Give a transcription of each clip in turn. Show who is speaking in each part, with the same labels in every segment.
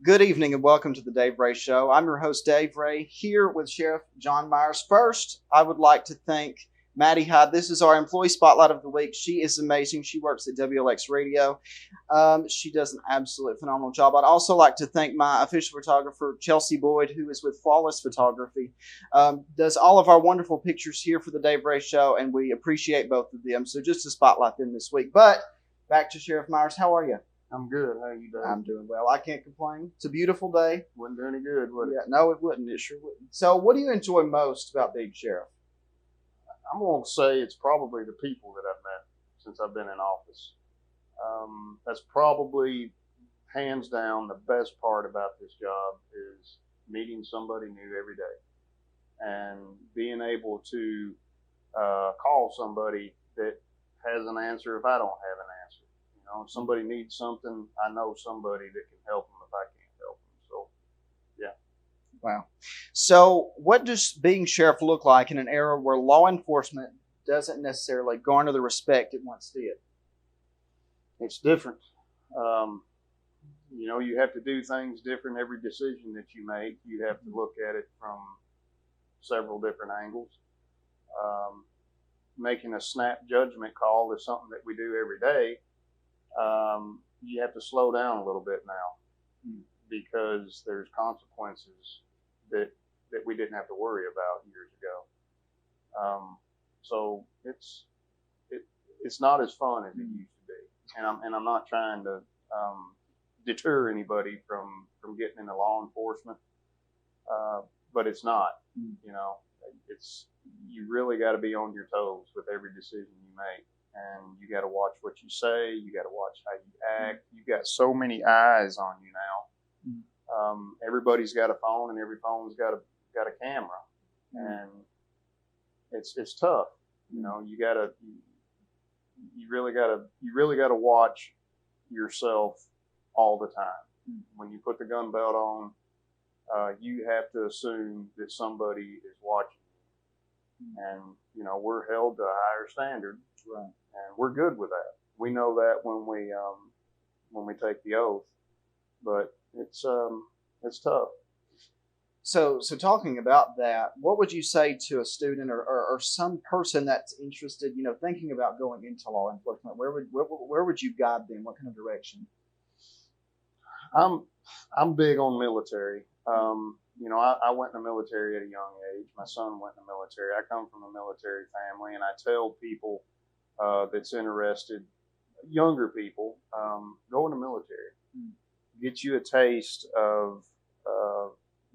Speaker 1: Good evening and welcome to the Dave Ray Show. I'm your host, Dave Ray, here with Sheriff John Myers. First, I would like to thank Maddie Hyde. This is our employee spotlight of the week. She is amazing. She works at WLX Radio. She does an absolute phenomenal job. I'd also like to thank my official photographer, Chelsea Boyd, who is with Flawless Photography. Does all of our wonderful pictures here for the Dave Ray Show, and we appreciate both of them. So just to spotlight them this week. But back to Sheriff Myers. How are you?
Speaker 2: I'm good. How you doing?
Speaker 1: I'm doing well. I can't complain. It's a beautiful day.
Speaker 2: Wouldn't do any good, would it?
Speaker 1: Yeah, no, it wouldn't. It sure wouldn't. So, what do you enjoy most about being sheriff?
Speaker 2: I'm going to say it's probably the people that I've met since I've been in office. That's probably hands down the best part about this job is meeting somebody new every day and being able to call somebody that has an answer if I don't have an answer. You know, if somebody needs something, I know somebody that can help them if I can't help them. So, yeah.
Speaker 1: Wow. So, what does being sheriff look like in an era where law enforcement doesn't necessarily garner the respect it once did?
Speaker 2: It's different. You know, you have to do things different. Every decision that you make, you have to look at it from several different angles. Making a snap judgment call is something that we do every day. You have to slow down a little bit now because there's consequences that we didn't have to worry about years ago. So it's not as fun as it used to be, and I'm not trying to deter anybody from getting into law enforcement, but it's not. You know, you really got to be on your toes with every decision you make. And you got to watch what you say. You got to watch how you act. You got so many eyes on you now. Everybody's got a phone, and every phone's got a camera, and it's tough. You know, you really gotta watch yourself all the time. When you put the gun belt on, you have to assume that somebody is watching you, and you know we're held to a higher standard.
Speaker 1: Right.
Speaker 2: And we're good with that. We know that when we take the oath, but it's tough.
Speaker 1: So talking about that, what would you say to a student or some person that's interested, you know, thinking about going into law enforcement? Where would you guide them? What kind of direction?
Speaker 2: I'm big on military. You know, I went in the military at a young age. My son went in the military. I come from a military family, and I tell people that's interested, younger people, go in the military. Get you a taste of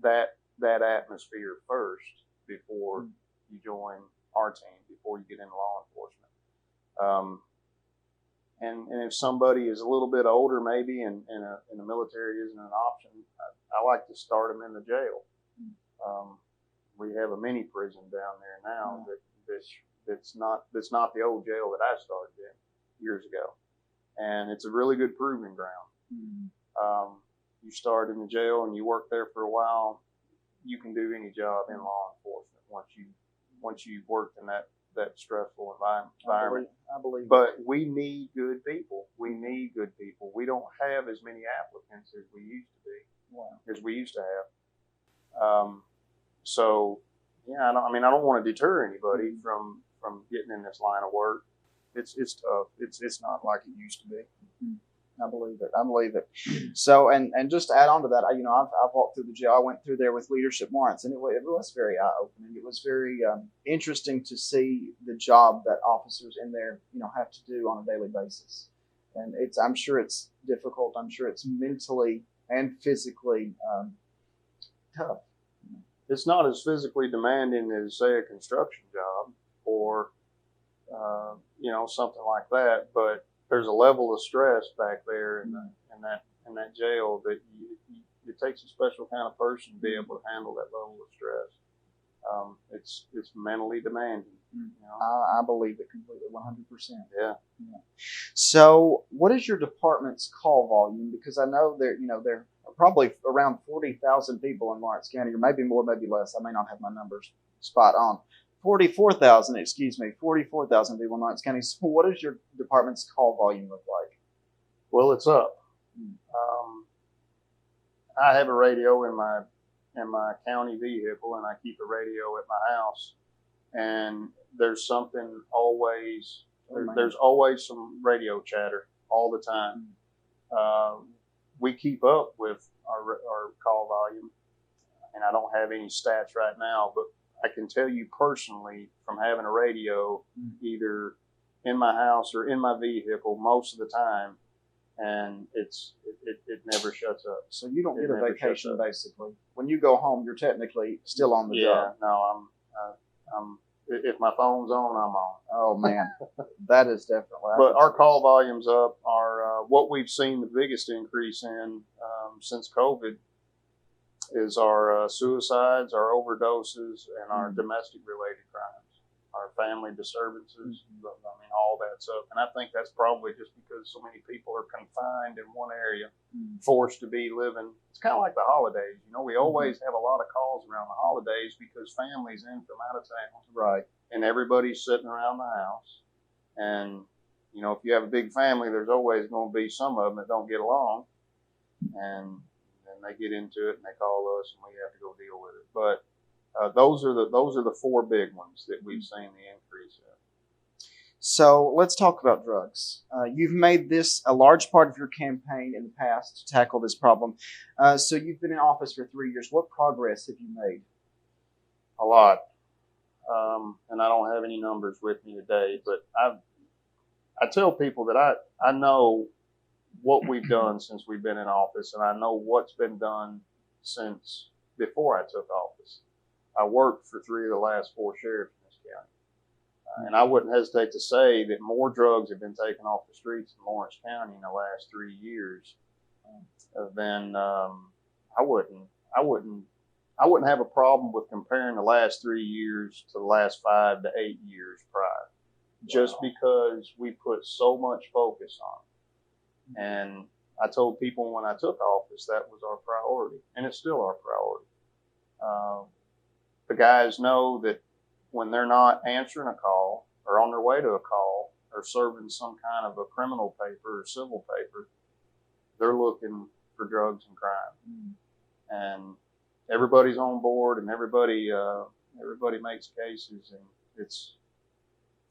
Speaker 2: that atmosphere first before you join our team, before you get into law enforcement. And if somebody is a little bit older, maybe, and the military isn't an option, I like to start them in the jail. We have a mini prison down there now that's not the old jail that I started in years ago, and it's a really good proving ground. You start in the jail and you work there for a while, you can do any job in law enforcement once you've worked in that stressful environment.
Speaker 1: I believe.
Speaker 2: But we need good people. We don't have as many applicants as we used to be.
Speaker 1: Wow.
Speaker 2: As we used to have. So yeah, I don't want to deter anybody from getting in this line of work. It's tough. It's not like it used to be.
Speaker 1: I believe it. So, and just to add on to that, I've walked through the jail. I went through there with leadership once, and it was very eye-opening. It was very interesting to see the job that officers in there, have to do on a daily basis. And I'm sure it's difficult. I'm sure it's mentally and physically tough.
Speaker 2: It's not as physically demanding as, say, a construction job or, something like that, but there's a level of stress back there in that jail that it takes a special kind of person to be able to handle that level of stress. It's mentally demanding.
Speaker 1: I believe it completely, 100%.
Speaker 2: Yeah.
Speaker 1: So, what is your department's call volume? Because I know there are probably around 40,000 people in Lawrence County, or maybe more, maybe less. I may not have my numbers spot on. 44,000 people in Lawrence County. So what does your department's call volume look like?
Speaker 2: Well, it's up. I have a radio in my county vehicle, and I keep a radio at my house. And there's something always. There's always some radio chatter all the time. We keep up with our call volume, and I don't have any stats right now, but I can tell you personally from having a radio either in my house or in my vehicle most of the time, and it never shuts up.
Speaker 1: So you don't get a vacation basically. When you go home, you're technically still on the job.
Speaker 2: Yeah, no, I'm. If my phone's on, I'm on.
Speaker 1: Oh man, that is definitely.
Speaker 2: But our call volume's up. Our what we've seen the biggest increase in since COVID is our suicides, our overdoses, and our domestic-related crimes, our family disturbances. I mean, all that's up, and I think that's probably just because so many people are confined in one area, forced to be living. It's kind of like the holidays. You know, we always have a lot of calls around the holidays because families in from out of town,
Speaker 1: right?
Speaker 2: And everybody's sitting around the house, and you know, if you have a big family, there's always going to be some of them that don't get along, and they get into it and they call us and we have to go deal with it. But those are the four big ones that we've seen the increase in.
Speaker 1: So let's talk about drugs. You've made this a large part of your campaign in the past to tackle this problem. So you've been in office for 3 years. What progress have you made?
Speaker 2: A lot. And I don't have any numbers with me today, but I tell people that I know what we've done since we've been in office, and I know what's been done since before I took office. I worked for 3 of the last 4 sheriffs in this county. And I wouldn't hesitate to say that more drugs have been taken off the streets in Lawrence County in the last 3 years than I wouldn't have a problem with comparing the last 3 years to the last 5 to 8 years prior, just because we put so much focus on it. And I told people when I took office that was our priority, and it's still our priority. The guys know that when they're not answering a call or on their way to a call or serving some kind of a criminal paper or civil paper, they're looking for drugs and crime. And everybody's on board, and everybody makes cases, and it's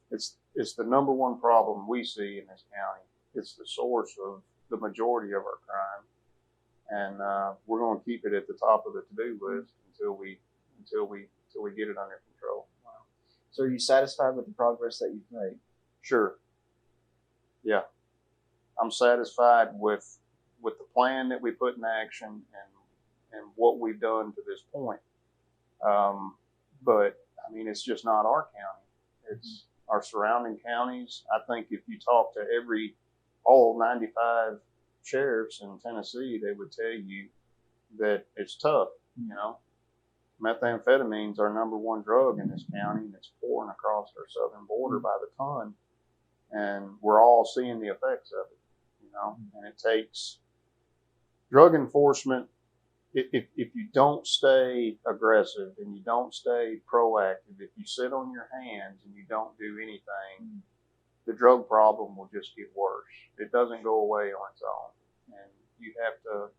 Speaker 2: the number one problem we see in this county. It's the source of the majority of our crime, and we're going to keep it at the top of the to-do list until we get it under control.
Speaker 1: Wow. So, are you satisfied with the progress that you've made?
Speaker 2: Sure. Yeah, I'm satisfied with the plan that we put in action and what we've done to this point. But I mean, it's just not our county. It's our surrounding counties. I think if you talk to all 95 sheriffs in Tennessee, they would tell you that it's tough. You know, methamphetamine's our number one drug in this county, and it's pouring across our southern border by the ton, and we're all seeing the effects of it. You know, and it takes drug enforcement. If you don't stay aggressive and you don't stay proactive, if you sit on your hands and you don't do anything, the drug problem will just get worse. It doesn't go away on its own, and you have to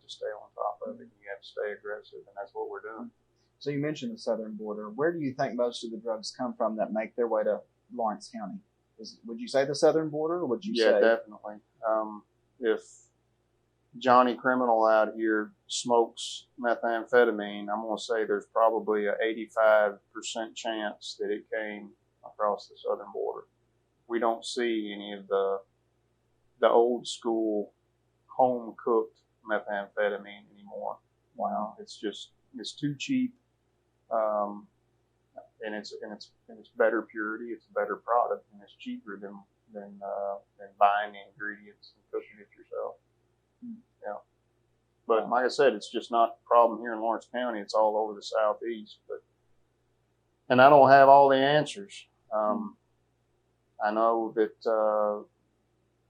Speaker 2: stay on top of it. You have to stay aggressive, and that's what we're doing.
Speaker 1: So you mentioned the southern border. Where do you think most of the drugs come from that make their way to Lawrence County? Would you say the southern border, or would you say?
Speaker 2: Yeah, definitely. If Johnny Criminal out here smokes methamphetamine, I'm going to say there's probably an 85% chance that it came across the southern border. We don't see any of the old school home cooked methamphetamine anymore. Wow, it's too cheap, and it's better purity. It's a better product, and it's cheaper than buying the ingredients and cooking it yourself. Yeah, but like I said, it's just not a problem here in Lawrence County. It's all over the southeast. And I don't have all the answers. I know that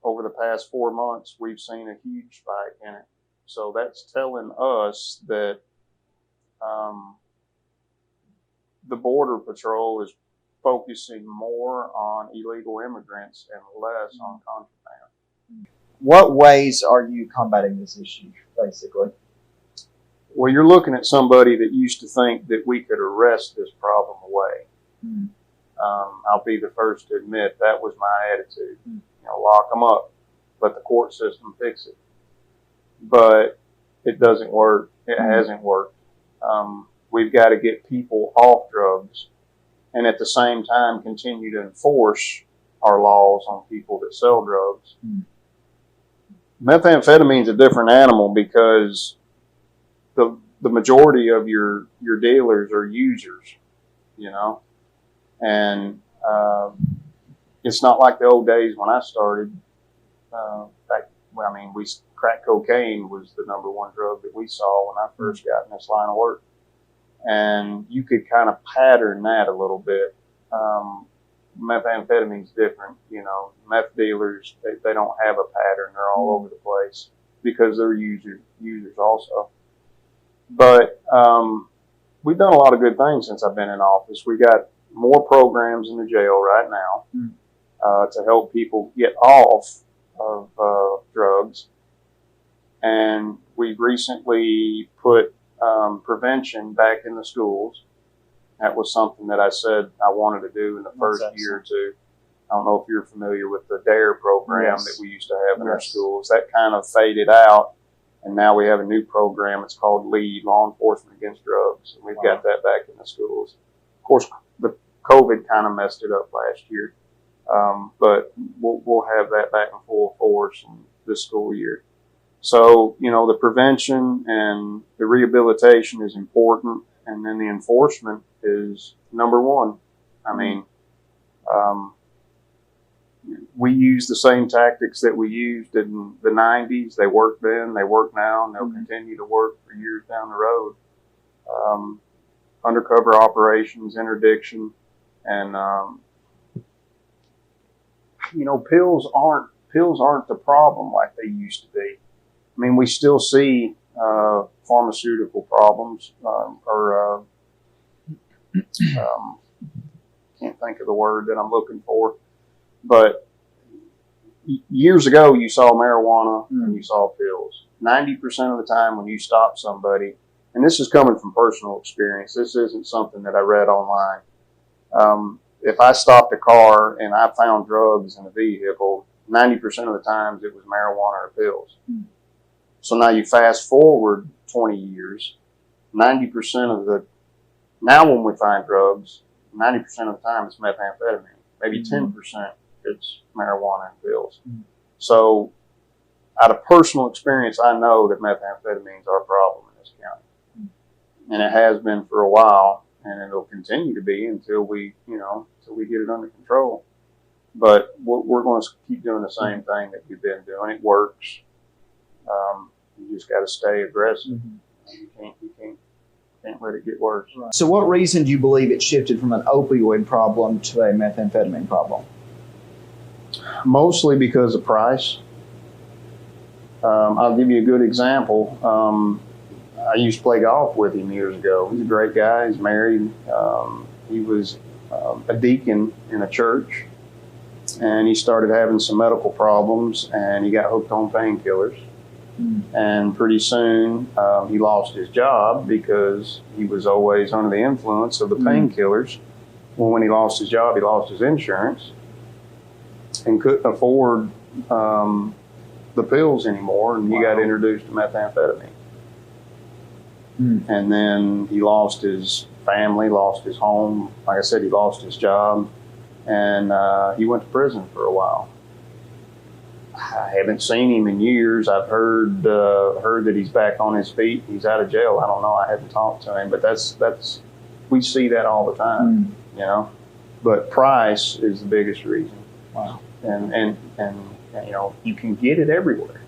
Speaker 2: over the past 4 months, we've seen a huge spike in it. So that's telling us that the Border Patrol is focusing more on illegal immigrants and less on contraband.
Speaker 1: What ways are you combating this issue, basically?
Speaker 2: Well, you're looking at somebody that used to think that we could arrest this problem away.
Speaker 1: Mm.
Speaker 2: I'll be the first to admit that was my attitude. Lock them up, let the court system fix it. But it doesn't work. It hasn't worked. We've got to get people off drugs, and at the same time continue to enforce our laws on people that sell drugs. Methamphetamine is a different animal because the majority of your dealers are users, and it's not like the old days when I started. Crack cocaine was the number one drug that we saw when I first got in this line of work, and you could kind of pattern that a little bit. Methamphetamine's different, meth dealers, they don't have a pattern. They're all over the place because they're users also. But we've done a lot of good things since I've been in office. We got more programs in the jail right now to help people get off of drugs. And we've recently put prevention back in the schools. That was something that I said I wanted to do in the first year or two. I don't know if you're familiar with the DARE program that we used to have in our schools. That kind of faded out, and now we have a new program. It's called LEAD, Law Enforcement Against Drugs, and we've got that back in the schools. Of course, the COVID kind of messed it up last year, but we'll have that back in full force in this school year. So, the prevention and the rehabilitation is important, and then the enforcement is number one. We use the same tactics that we used in the 90s. They worked then, they work now, and they'll continue to work for years down the road. Undercover operations, interdiction, and pills aren't the problem like they used to be. We still see pharmaceutical problems, can't think of the word that I'm looking for, but years ago you saw marijuana and you saw pills. 90% of the time when you stop somebody, and this is coming from personal experience, this isn't something that I read online. If I stopped a car and I found drugs in the vehicle, 90% of the times it was marijuana or pills. So now you fast forward 20 years, 90% now when we find drugs, 90% of the time it's methamphetamine. Maybe 10% it's marijuana and pills. So out of personal experience, I know that methamphetamine is our problem in this county. And it has been for a while, and it'll continue to be until we get it under control. But we're going to keep doing the same thing that we've been doing. It works. You just got to stay aggressive. You can't let it get worse.
Speaker 1: So what reason do you believe it shifted from an opioid problem to a methamphetamine problem?
Speaker 2: Mostly because of price. I'll give you a good example. I used to play golf with him years ago. He's a great guy. He's married. He was a deacon in a church, and he started having some medical problems, and he got hooked on painkillers. And pretty soon he lost his job because he was always under the influence of the painkillers. Well, when he lost his job, he lost his insurance and couldn't afford the pills anymore, and he got introduced to methamphetamine. And then he lost his family, lost his home. Like I said, he lost his job, and he went to prison for a while. I haven't seen him in years. I've heard that he's back on his feet. He's out of jail. I don't know. I haven't talked to him, but that's we see that all the time, But price is the biggest reason.
Speaker 1: Wow.
Speaker 2: And you can get it everywhere.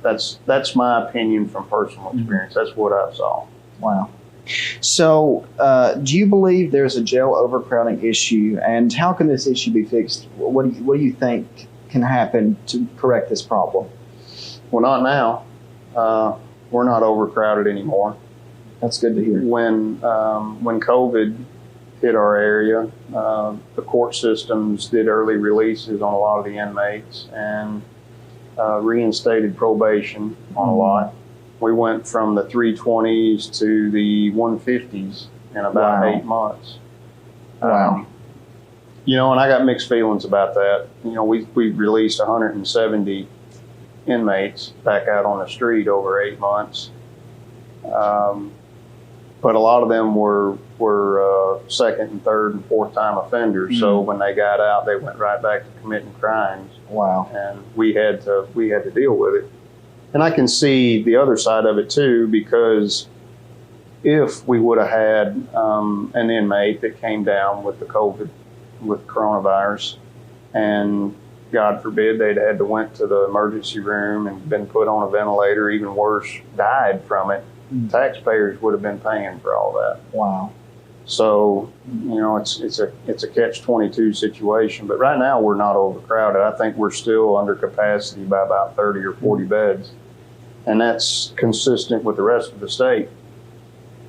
Speaker 2: That's my opinion from personal experience. That's what I saw.
Speaker 1: Wow. So, do you believe there's a jail overcrowding issue, and how can this issue be fixed? What do you think can happen to correct this problem?
Speaker 2: Well, not now. We're not overcrowded anymore.
Speaker 1: That's good to hear.
Speaker 2: When COVID hit our area, the court systems did early releases on a lot of the inmates, and reinstated probation on a lot. We went from the 320s to the 150s in about 8 months.
Speaker 1: Wow.
Speaker 2: And I got mixed feelings about that. We released 170 inmates back out on the street over 8 months. But a lot of them were second and third and fourth time offenders. So when they got out, they went right back to committing crimes.
Speaker 1: Wow.
Speaker 2: And we had to deal with it. And I can see the other side of it too, because if we would have had an inmate that came down with with coronavirus, and God forbid they'd had to went to the emergency room and been put on a ventilator, even worse, died from it, taxpayers would have been paying for all that.
Speaker 1: Wow.
Speaker 2: So, it's a catch-22 situation. But right now we're not overcrowded. I think we're still under capacity by about 30 or 40 beds. And that's consistent with the rest of the state.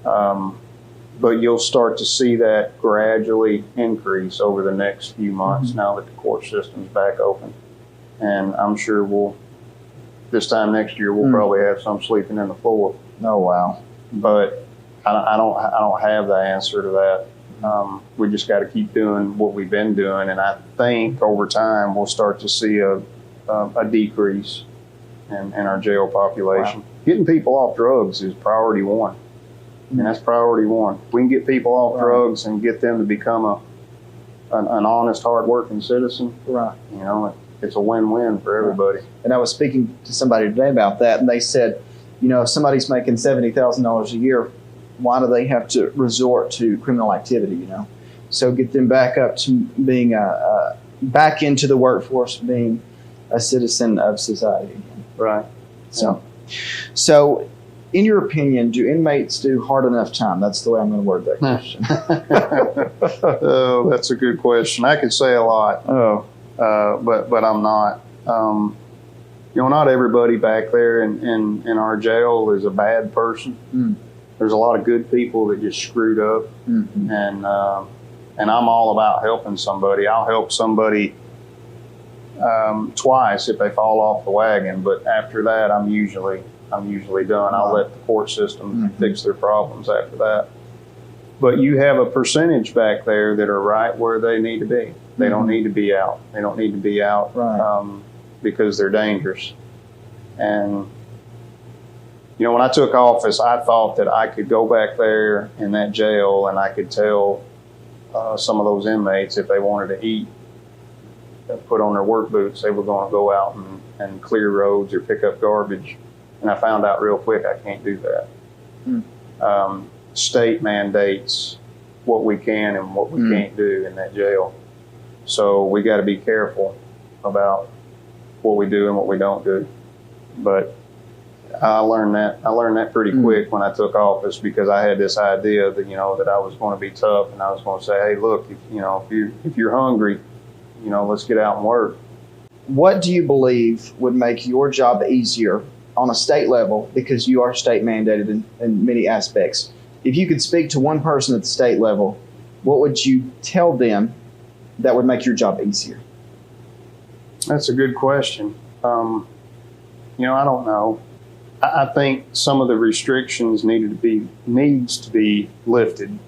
Speaker 2: But you'll start to see that gradually increase over the next few months now that the court system's back open. And I'm sure this time next year, we'll probably have some sleeping in the floor.
Speaker 1: Oh, wow.
Speaker 2: But I don't have the answer to that. We just got to keep doing what we've been doing. And I think over time, we'll start to see a decrease in our jail population. Wow. Getting people off drugs is priority one. And that's priority one. If we can get people off drugs and get them to become an honest, hard-working citizen, it's a win-win for everybody.
Speaker 1: And I was speaking to somebody today about that, and they said, if somebody's making $70,000 a year, why do they have to resort to criminal activity? So get them back up to being back into the workforce, being a citizen of society.
Speaker 2: Right.
Speaker 1: So, in your opinion, do inmates do hard enough time? That's the way I'm going to word that question.
Speaker 2: Oh, that's a good question. I could say a lot, but I'm not. Not everybody back there in our jail is a bad person. There's a lot of good people that just screwed up, and I'm all about helping somebody. I'll help somebody twice if they fall off the wagon, but after that, I'm usually done. I'll let the court system fix their problems after that. But you have a percentage back there that are right where they need to be. They don't need to be out. They don't need to be out because they're dangerous. And when I took office, I thought that I could go back there in that jail and I could tell some of those inmates if they wanted to eat, put on their work boots, they were going to go out and clear roads or pick up garbage. And I found out real quick I can't do that. State mandates what we can and what we can't do in that jail. So we got to be careful about what we do and what we don't do. But I learned that pretty quick when I took office, because I had this idea that that I was going to be tough, and I was going to say, hey, look, if you're hungry, let's get out and work.
Speaker 1: What do you believe would make your job easier on a state level, because you are state mandated in many aspects? If you could speak to one person at the state level, what would you tell them that would make your job easier?
Speaker 2: That's a good question. I don't know. I think some of the restrictions needs to be lifted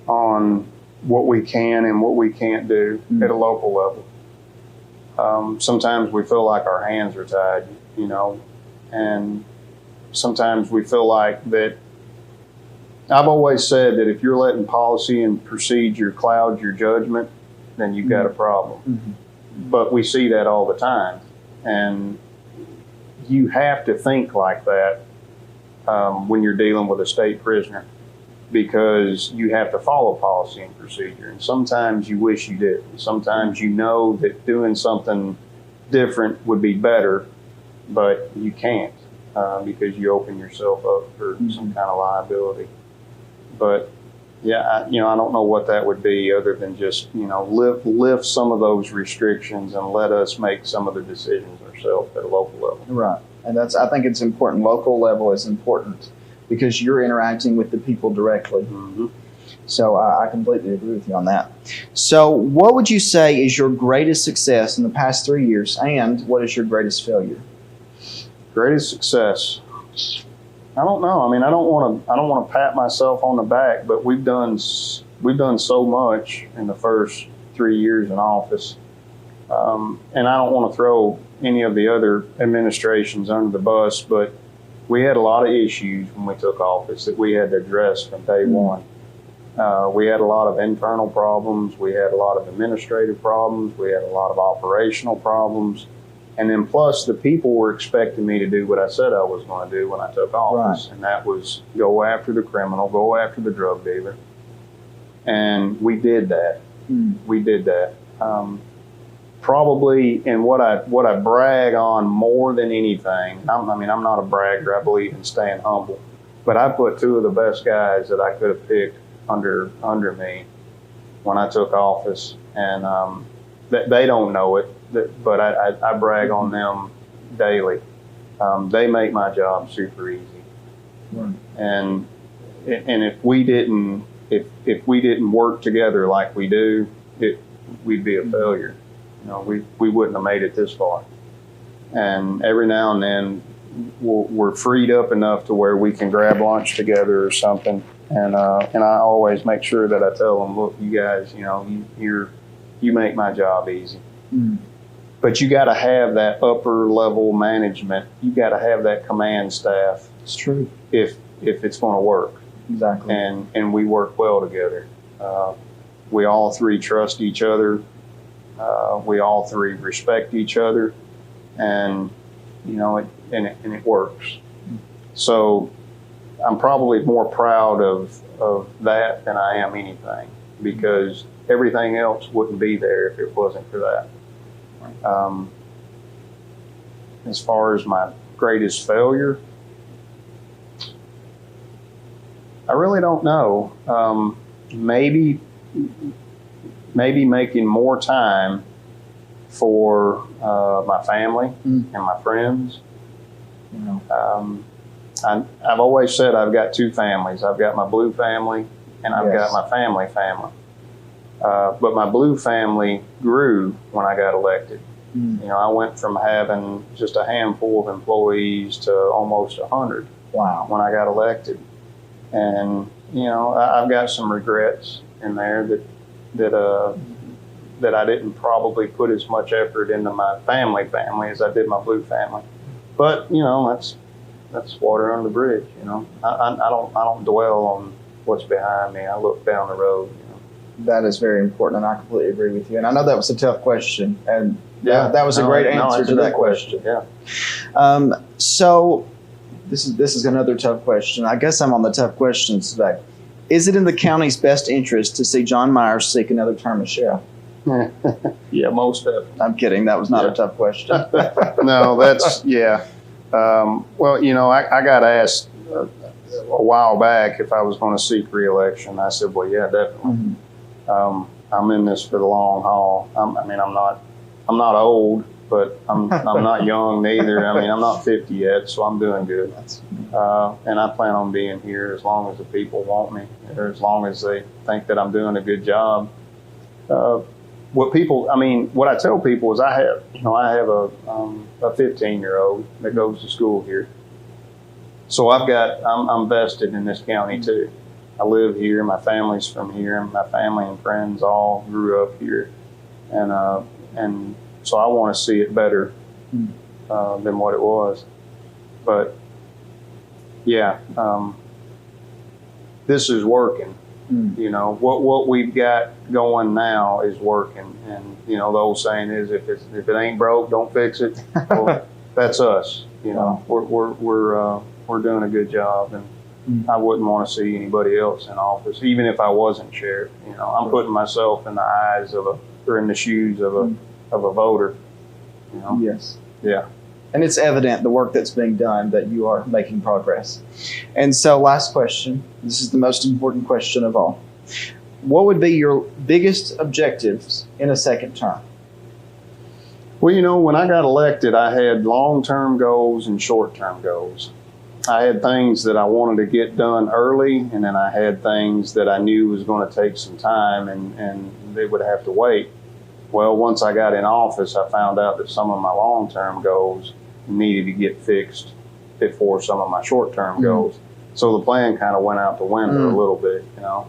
Speaker 2: on what we can and what we can't do at a local level. Sometimes we feel like our hands are tied, and sometimes we feel like that. I've always said that if you're letting policy and procedure cloud your judgment, then you've got a problem. But we see that all the time. And you have to think like that when you're dealing with a state prisoner, because you have to follow policy and procedure. And sometimes you wish you did. Sometimes that doing something different would be better, but you can't because you open yourself up for some kind of liability. But yeah, I don't know what that would be other than just, lift some of those restrictions and let us make some of the decisions ourselves at a local level.
Speaker 1: Right. And I think it's important. Local level is important because you're interacting with the people directly. So I completely agree with you on that. So what would you say is your greatest success in the past 3 years, and what is your greatest failure?
Speaker 2: Greatest success. I don't know. I mean, I don't want to pat myself on the back, but we've done so much in the first 3 years in office, and I don't want to throw any of the other administrations under the bus, but we had a lot of issues when we took office that we had to address from day one. We had a lot of internal problems. We had a lot of administrative problems. We had a lot of operational problems. And then plus the people were expecting me to do what I said I was going to do when I took office. Right. And that was go after the criminal, go after the drug dealer. And we did that. We did that. Probably, and what I brag on more than anything, I'm not a bragger. I believe in staying humble. But I put two of the best guys that I could have picked under me when I took office. And they don't know it. But I brag on them daily. They make my job super easy. Right. And if we didn't work together like we do, we'd be a failure. You know, we wouldn't have made it this far. And every now and then we're freed up enough to where we can grab lunch together or something. And I always make sure that I tell them, look, you guys, you know, you make my job easy. But you got to have that upper level management. You got to have that command staff.
Speaker 1: It's true.
Speaker 2: If it's going to work.
Speaker 1: Exactly.
Speaker 2: And we work well together. We all three trust each other. We all three respect each other, and you know it works. So I'm probably more proud of that than I am anything, because everything else wouldn't be there if it wasn't for that. As far as my greatest failure, I really don't know. Maybe making more time for my family and my friends. I've always said I've got two families. I've got my blue family and I've got my family. But my blue family grew when I got elected. You know, I went from having just a handful of employees to almost 100.
Speaker 1: Wow.
Speaker 2: When I got elected. And, you know, I've got some regrets in there that I didn't probably put as much effort into my family as I did my blue family. But, you know, that's water under the bridge, you know. I don't dwell on what's behind me. I look down the road, you know.
Speaker 1: That is very important, and I completely agree with you. And I know that was a tough question, and that was a great answer to that question.
Speaker 2: Yeah.
Speaker 1: So this is another tough question. I guess I'm on the tough questions today. Is it in the county's best interest to see John Myers seek another term as sheriff?
Speaker 2: Yeah, most definitely.
Speaker 1: I'm kidding. That was not a tough question.
Speaker 2: No, that's, yeah. Well, you know, I got asked a while back if I was going to seek re-election. I said, well, yeah, definitely. I'm in this for the long haul. I'm not old, but I'm not young neither. I mean, I'm not 50 yet, so I'm doing good. And I plan on being here as long as the people want me, or as long as they think that I'm doing a good job. What I tell people is I have a 15-year-old that goes to school here. So I'm vested in this county too. I live here. My family's from here. My family and friends all grew up here, and so I want to see it better than what it was. But yeah, this is working. You know, what we've got going now is working, and you know the old saying is if it ain't broke, don't fix it. Well, that's us. You know, we're doing a good job, and I wouldn't want to see anybody else in office, even if I wasn't sheriff. You know, I'm putting myself in the eyes or in the shoes of a voter. You know?
Speaker 1: Yes.
Speaker 2: Yeah.
Speaker 1: And it's evident the work that's being done that you are making progress. And so, last question. This is the most important question of all. What would be your biggest objectives in a second term?
Speaker 2: Well, you know, when I got elected, I had long-term goals and short-term goals. I had things that I wanted to get done early, and then I had things that I knew was going to take some time and they would have to wait. Well, once I got in office, I found out that some of my long-term goals needed to get fixed before some of my short-term goals. So the plan kind of went out the window a little bit, you know.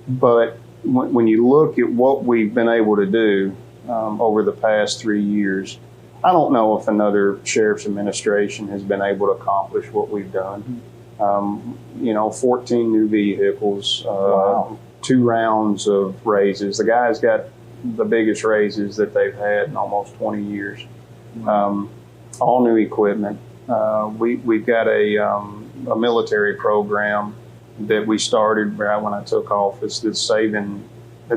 Speaker 2: But when you look at what we've been able to do over the past 3 years, I don't know if another sheriff's administration has been able to accomplish what we've done. 14 new vehicles,
Speaker 1: Wow.
Speaker 2: 2 rounds of raises. The guys got the biggest raises that they've had in almost 20 years. All new equipment. We've got a military program that we started right when I took office that's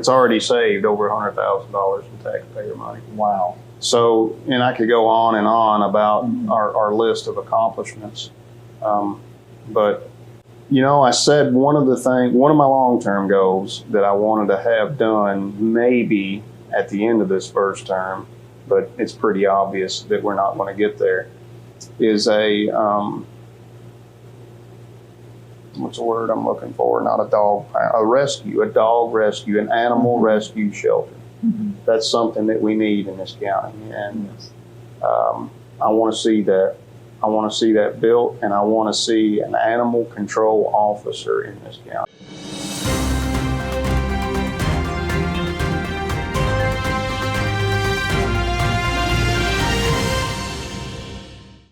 Speaker 2: already saved over $100,000 in taxpayer money.
Speaker 1: Wow.
Speaker 2: So, and I could go on and on about our list of accomplishments. But, I said one of my long-term goals that I wanted to have done maybe at the end of this first term, but it's pretty obvious that we're not going to get there, is what's the word I'm looking for? Not a dog rescue, an animal rescue shelter. That's something that we need in this county, and I want to see that. I want to see that built, and I want to see an animal control officer in this county.